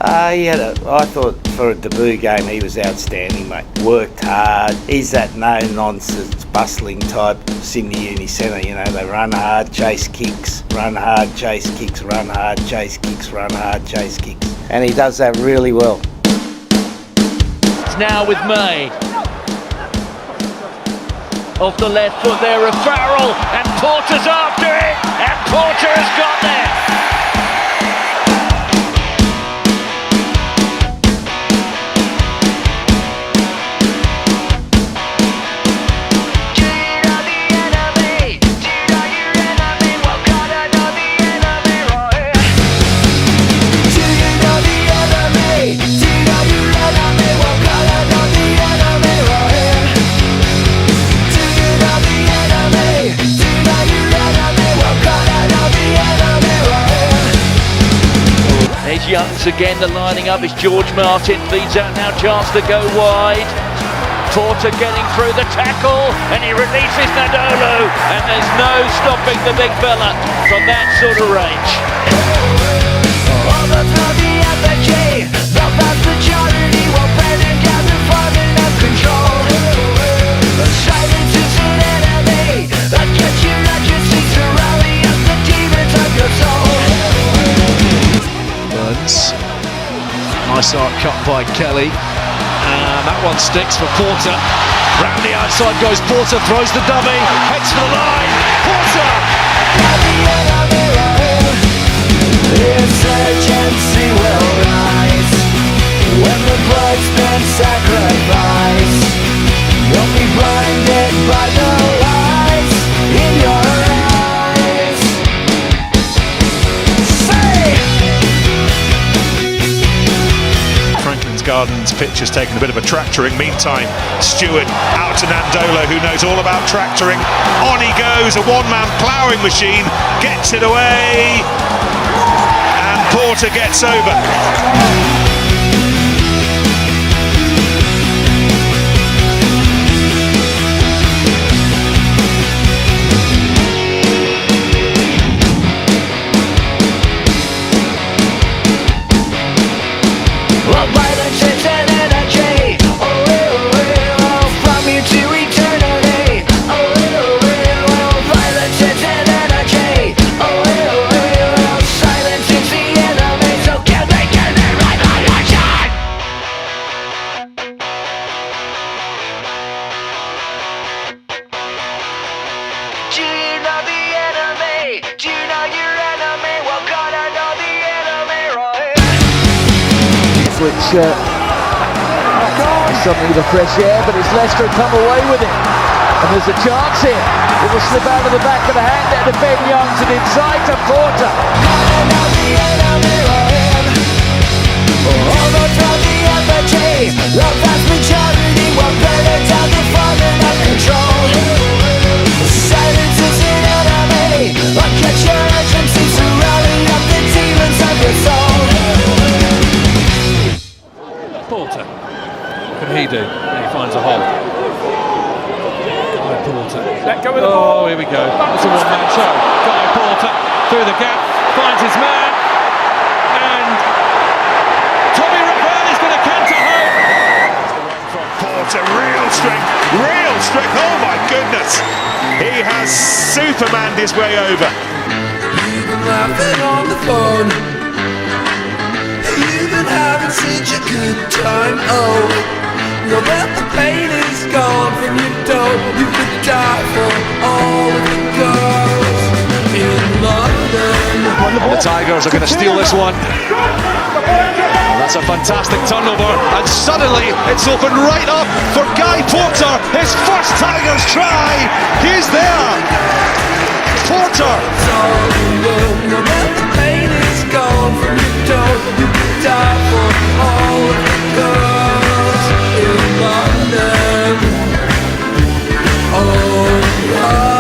I thought for a debut game he was outstanding, mate. Worked hard. He's that no-nonsense, bustling type Sydney Uni Centre, you know. They run hard, chase kicks, run hard, chase kicks, run hard, chase kicks, run hard, chase kicks. And he does that really well. It's now with May. Off the left foot there, a Farrell, and Porter's after it, and Porter has got there. Youngs again, the lining up is George Martin, leads out now, chance to go wide. Porter getting through the tackle, and he releases Nadolo, and there's no stopping the big fella from that sort of range. Nice arc cut by Kelly, and that one sticks for Porter. Round the outside goes Porter, throws the dummy, heads for the line, Porter! Insurgency will rise when the blood's been sacrificed. Don't be blinded by the lies in your eyes. Gardens pitch has taken a bit of a tractoring. Meantime, Stewart out to Nandolo, who knows all about tractoring. On he goes, a one-man ploughing machine, gets it away, and Porter gets over. Which is suddenly the fresh air, but it's Leicester come away with it, and there's a chance here. It will slip out of the back of the hand there to Ben Youngs and inside to Porter. Love has maturity, we're better down the falling of control. Silence is an enemy, catch your urgency to rally up the demons of your soul. Porter, what can he do? And he finds a hole. Guy Porter. Let go of the ball. Oh, here we go. It's a one-man show. Guy Porter through the gap, finds his man, and Tommy Ravel is going to canter home. From Porter, real strength. Oh my goodness! He has Supermaned his way over. You've been laughing on the phone. You've been having such a good time, oh. Know that the pain is gone from your door. You could die for all of the girls in London. And the Tigers are going to steal this one. And that's a fantastic turnover, and suddenly it's opened right up for Guy Porter. His first Tigers try. He's there. Porter. Know that the pain is gone from your door. You could die for all of the girls in London. Oh, London.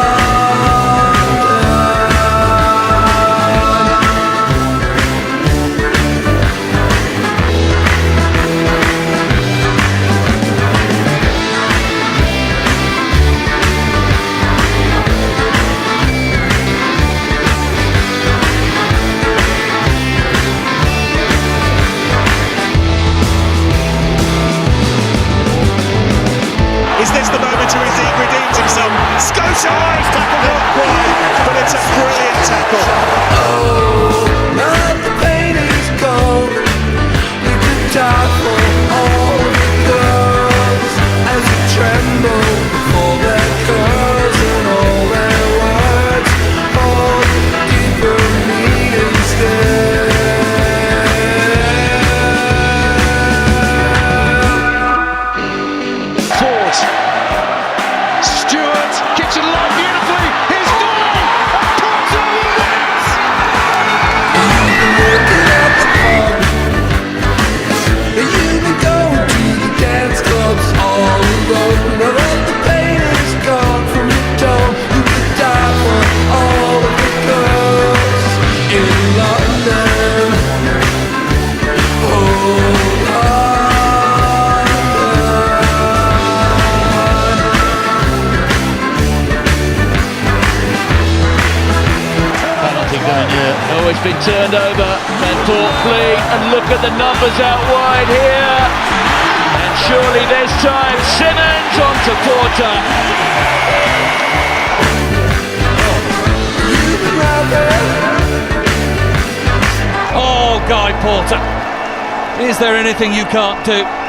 Oh, it's been turned over, and Port flee, and look at the numbers out wide here. And surely this time, Simmons onto Porter. Oh, Guy Porter. Is there anything you can't do?